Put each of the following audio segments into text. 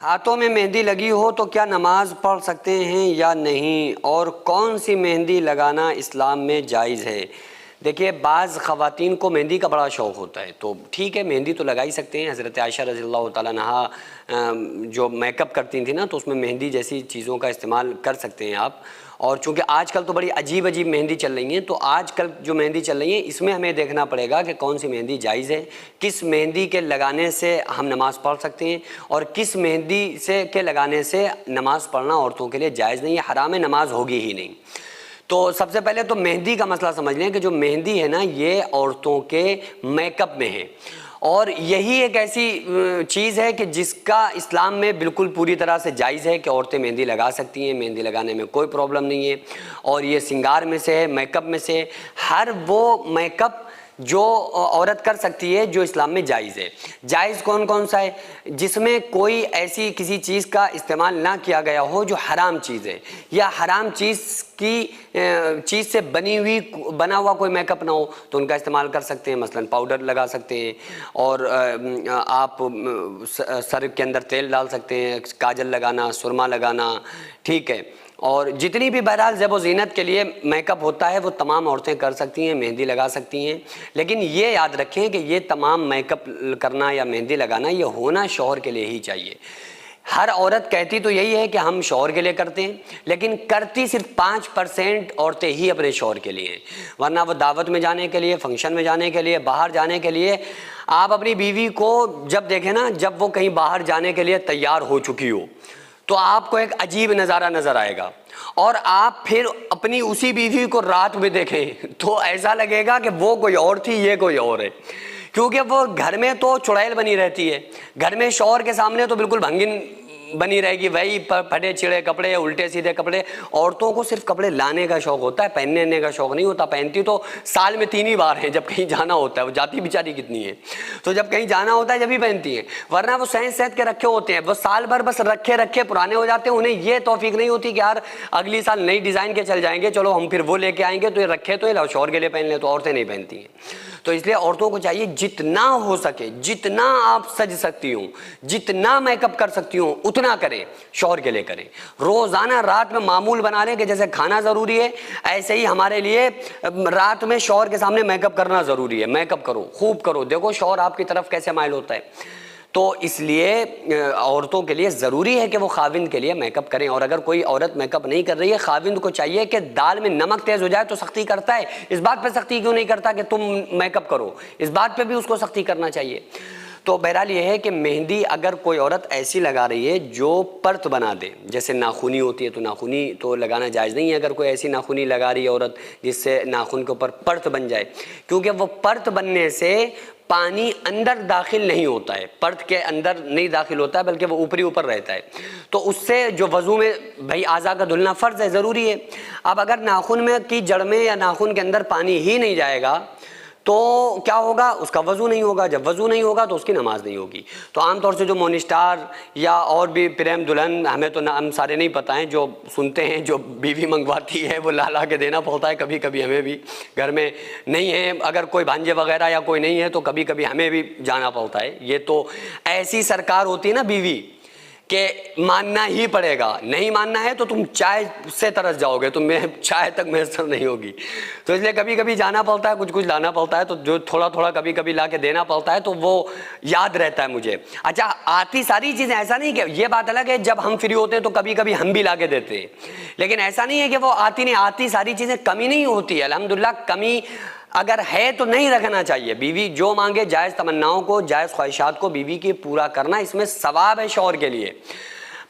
ہاتھوں میں مہندی لگی ہو تو کیا نماز پڑھ سکتے ہیں یا نہیں، اور کون سی مہندی لگانا اسلام میں جائز ہے؟ دیکھیے، بعض خواتین کو مہندی کا بڑا شوق ہوتا ہے، تو ٹھیک ہے، مہندی تو لگا ہی سکتے ہیں۔ حضرت عائشہ رضی اللہ تعالیٰ عنہا جو میک اپ کرتی تھیں نا، تو اس میں مہندی جیسی چیزوں کا استعمال کر سکتے ہیں آپ۔ اور چونکہ آج کل تو بڑی عجیب مہندی چل رہی ہیں، تو آج کل جو مہندی چل رہی ہیں اس میں ہمیں دیکھنا پڑے گا کہ کون سی مہندی جائز ہے، کس مہندی کے لگانے سے ہم نماز پڑھ سکتے ہیں، اور کس مہندی کے لگانے سے نماز پڑھنا عورتوں کے لیے جائز نہیں ہے، حرام نماز ہوگی ہی نہیں۔ تو سب سے پہلے تو مہندی کا مسئلہ سمجھ لیں کہ جو مہندی ہے نا، یہ عورتوں کے میک اپ میں ہے، اور یہی ایک ایسی چیز ہے کہ جس کا اسلام میں بالکل پوری طرح سے جائز ہے کہ عورتیں مہندی لگا سکتی ہیں، مہندی لگانے میں کوئی پرابلم نہیں ہے، اور یہ سنگار میں سے ہے، میک اپ میں سے ہے، ہر وہ میک اپ جو عورت کر سکتی ہے جو اسلام میں جائز ہے۔ جائز کون کون سا ہے؟ جس میں کوئی ایسی کسی چیز کا استعمال نہ کیا گیا ہو جو حرام چیز ہے، یا حرام چیز سے بنا ہوا کوئی میک اپ نہ ہو، تو ان کا استعمال کر سکتے ہیں۔ مثلا پاؤڈر لگا سکتے ہیں، اور آپ سر کے اندر تیل ڈال سکتے ہیں، کاجل لگانا، سرما لگانا، ٹھیک ہے۔ اور جتنی بھی بہرحال زیب و زینت کے لیے میک اپ ہوتا ہے وہ تمام عورتیں کر سکتی ہیں، مہندی لگا سکتی ہیں، لیکن یہ یاد رکھیں کہ یہ تمام میک اپ کرنا یا مہندی لگانا یہ ہونا شوہر کے لیے ہی چاہیے۔ ہر عورت کہتی تو یہی ہے کہ ہم شوہر کے لیے کرتے ہیں، لیکن کرتی صرف 5% عورتیں ہی اپنے شوہر کے لیے ہیں، ورنہ وہ دعوت میں جانے کے لیے، فنکشن میں جانے کے لیے، باہر جانے کے لیے۔ آپ اپنی بیوی کو جب دیکھیں نا، جب وہ کہیں باہر جانے کے لیے تیار ہو چکی ہو، تو آپ کو ایک عجیب نظارہ نظر آئے گا، اور آپ پھر اپنی اسی بیوی کو رات میں دیکھیں تو ایسا لگے گا کہ وہ کوئی اور تھی، یہ کوئی اور ہے، کیونکہ وہ گھر میں تو چڑیل بنی رہتی ہے، گھر میں شوہر کے سامنے تو بالکل بھنگن بنی رہے گی، وہی پھٹے چڑے کپڑے، الٹے سیدھے کپڑے۔ عورتوں کو صرف کپڑے لانے کا شوق ہوتا ہے، پہننے کا شوق نہیں ہوتا۔ پہنتی تو سال میں 3 ہی بار ہیں، جب کہیں جانا ہوتا ہے، وہ جاتی بیچاری کتنی ہے، تو جب کہیں جانا ہوتا ہے جب ہی پہنتی ہیں، ورنہ وہ سہت کے رکھے ہوتے ہیں، وہ سال بھر بس رکھے پرانے ہو جاتے ہیں، انہیں یہ توفیق نہیں ہوتی کہ یار اگلی سال نئی ڈیزائن کے چل جائیں گے، چلو ہم پھر وہ لے کے آئیں گے، تو یہ رکھے تو یہ شوہر کے لیے پہن لیں، تو عورتیں نہیں پہنتی ہیں۔ تو اس لیے عورتوں کو چاہیے جتنا ہو سکے، جتنا آپ سج سکتی ہوں، جتنا میک اپ کر سکتی ہوں اتنا کریں، شوہر کے لیے کریں۔ روزانہ رات میں معمول بنا لیں کہ جیسے کھانا ضروری ہے، ایسے ہی ہمارے لیے رات میں شوہر کے سامنے میک اپ کرنا ضروری ہے۔ میک اپ کرو، خوب کرو، دیکھو شوہر آپ کی طرف کیسے مائل ہوتا ہے۔ تو اس لیے عورتوں کے لیے ضروری ہے کہ وہ خاوند کے لیے میک اپ کریں، اور اگر کوئی عورت میک اپ نہیں کر رہی ہے، خاوند کو چاہیے کہ دال میں نمک تیز ہو جائے تو سختی کرتا ہے، اس بات پہ سختی کیوں نہیں کرتا کہ تم میک اپ کرو؟ اس بات پہ بھی اس کو سختی کرنا چاہیے۔ تو بہرحال یہ ہے کہ مہندی اگر کوئی عورت ایسی لگا رہی ہے جو پرت بنا دے، جیسے ناخنی ہوتی ہے، تو ناخنی تو لگانا جائز نہیں ہے اگر کوئی ایسی ناخنی لگا رہی ہے عورت جس سے ناخن کے اوپر پرت بن جائے، کیونکہ وہ پرت بننے سے پانی اندر داخل نہیں ہوتا ہے، پرت کے اندر نہیں داخل ہوتا ہے، بلکہ وہ اوپری اوپر رہتا ہے، تو اس سے جو وضو میں بھائی اعضاء کا دھلنا فرض ہے، ضروری ہے۔ اب اگر ناخن میں کی جڑ میں یا ناخن کے اندر پانی ہی نہیں جائے گا تو کیا ہوگا؟ اس کا وضو نہیں ہوگا، جب وضو نہیں ہوگا تو اس کی نماز نہیں ہوگی۔ تو عام طور سے جو مونسٹار یا اور بھی پریم دلہن، ہمیں تو نام سارے نہیں پتہ ہیں، جو سنتے ہیں جو بیوی منگواتی ہے وہ لا کے دینا پڑتا ہے، کبھی کبھی ہمیں بھی گھر میں نہیں ہے، اگر کوئی بھانجے وغیرہ یا کوئی نہیں ہے تو کبھی کبھی ہمیں بھی جانا پڑتا ہے۔ یہ تو ایسی سرکار ہوتی ہے نا بیوی کہ ماننا ہی پڑے گا، نہیں ماننا ہے تو تم چائے سے ترس جاؤ گے، تم چائے تک میسر نہیں ہوگی۔ تو اس لیے کبھی کبھی جانا پڑتا ہے، کچھ لانا پڑتا ہے، تو جو تھوڑا تھوڑا کبھی کبھی لا کے دینا پڑتا ہے تو وہ یاد رہتا ہے مجھے۔ اچھا، آتی ساری چیزیں، ایسا نہیں کہ یہ بات الگ ہے جب ہم فری ہوتے ہیں تو کبھی کبھی ہم بھی لا کے دیتے ہیں، لیکن ایسا نہیں ہے کہ وہ آتی نہیں، آتی ساری چیزیں، کمی نہیں ہوتی ہے الحمدللہ۔ کمی اگر ہے تو نہیں رکھنا چاہیے، بیوی جو مانگے جائز تمناؤں کو، جائز خواہشات کو بیوی کی پورا کرنا، اس میں ثواب ہے شوہر کے لیے۔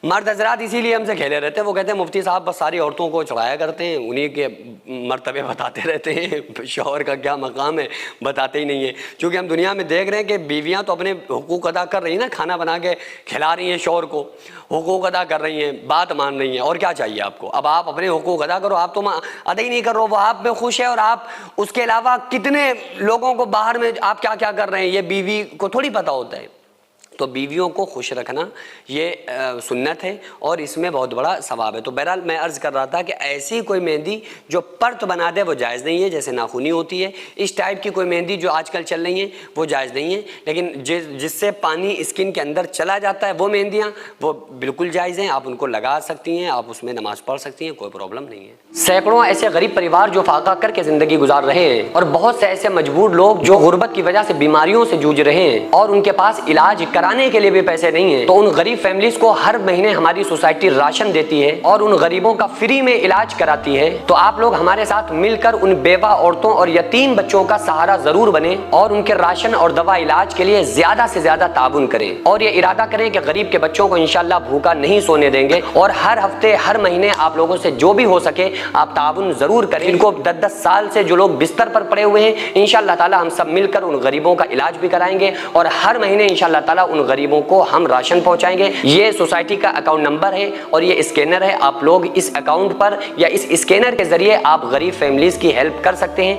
مرد حضرات اسی لیے ہم سے کھیلے رہتے ہیں، وہ کہتے ہیں مفتی صاحب بس ساری عورتوں کو چڑھایا کرتے ہیں، انہی کے مرتبے بتاتے رہتے ہیں، شوہر کا کیا مقام ہے بتاتے ہی نہیں ہیں۔ چونکہ ہم دنیا میں دیکھ رہے ہیں کہ بیویاں تو اپنے حقوق ادا کر رہی ہیں نا، کھانا بنا کے کھلا رہی ہیں شوہر کو، حقوق ادا کر رہی ہیں، بات مان رہی ہیں، اور کیا چاہیے آپ کو؟ اب آپ اپنے حقوق ادا کرو، آپ تو ادا ہی نہیں کر رہے ہو، وہ آپ میں خوش ہے، اور آپ اس کے علاوہ کتنے لوگوں کو باہر میں آپ کیا کیا کر رہے ہیں یہ بیوی کو تھوڑی پتہ ہوتا ہے۔ تو بیویوں کو خوش رکھنا یہ سنت ہے اور اس میں بہت بڑا ثواب ہے۔ تو بہرحال میں عرض کر رہا تھا کہ ایسی کوئی مہندی جو پرت بنا دے وہ جائز نہیں ہے، جیسے ناخنی ہوتی ہے، اس ٹائپ کی کوئی مہندی جو آج کل چل رہی ہیں وہ جائز نہیں ہے، لیکن جس سے پانی اسکن کے اندر چلا جاتا ہے وہ مہندیاں وہ بالکل جائز ہیں، آپ ان کو لگا سکتی ہیں، آپ اس میں نماز پڑھ سکتی ہیں، کوئی پرابلم نہیں ہے۔ سینکڑوں ایسے غریب پریوار جو فاقہ کر کے زندگی گزار رہے ہیں اور بہت سے ایسے مجبور لوگ جو غربت کی وجہ سے بیماریوں سے جوجھ رہے ہیں اور ان کے پاس علاج کرانے کے لیے بھی پیسے نہیں ہیں، تو ان غریب فیملیز کو ہر مہینے ہماری سوسائٹی راشن دیتی ہے اور ان غریبوں کا فری میں علاج کراتی ہے۔ تو آپ لوگ ہمارے ساتھ مل کر ان بیوہ عورتوں اور یتیم بچوں کا سہارا ضرور بنیں اور ان کے راشن اور دوا علاج کے لیے زیادہ سے زیادہ تعاون کریں اور یہ ارادہ کریں کہ غریب کے بچوں کو انشاءاللہ بھوکا نہیں سونے دیں گے، اور ہر ہفتے ہر مہینے آپ لوگوں سے جو بھی ہو سکے آپ تعاون ضرور کریں۔ ان کو 10 سال سے جو لوگ بستر پر پڑے ہوئے ہیں انشاءاللہ تعالی ہم سب مل کر ان غریبوں کا علاج بھی کرائیں گے اور ہر مہینے انشاءاللہ تعالی ان غریبوں کو ہم راشن پہنچائیں گے۔ یہ سوسائٹی کا اکاؤنٹ نمبر ہے اور یہ اسکینر ہے، آپ لوگ اس اکاؤنٹ پر یا اس اسکینر کے ذریعے آپ غریب فیملیز کی ہیلپ کر سکتے ہیں۔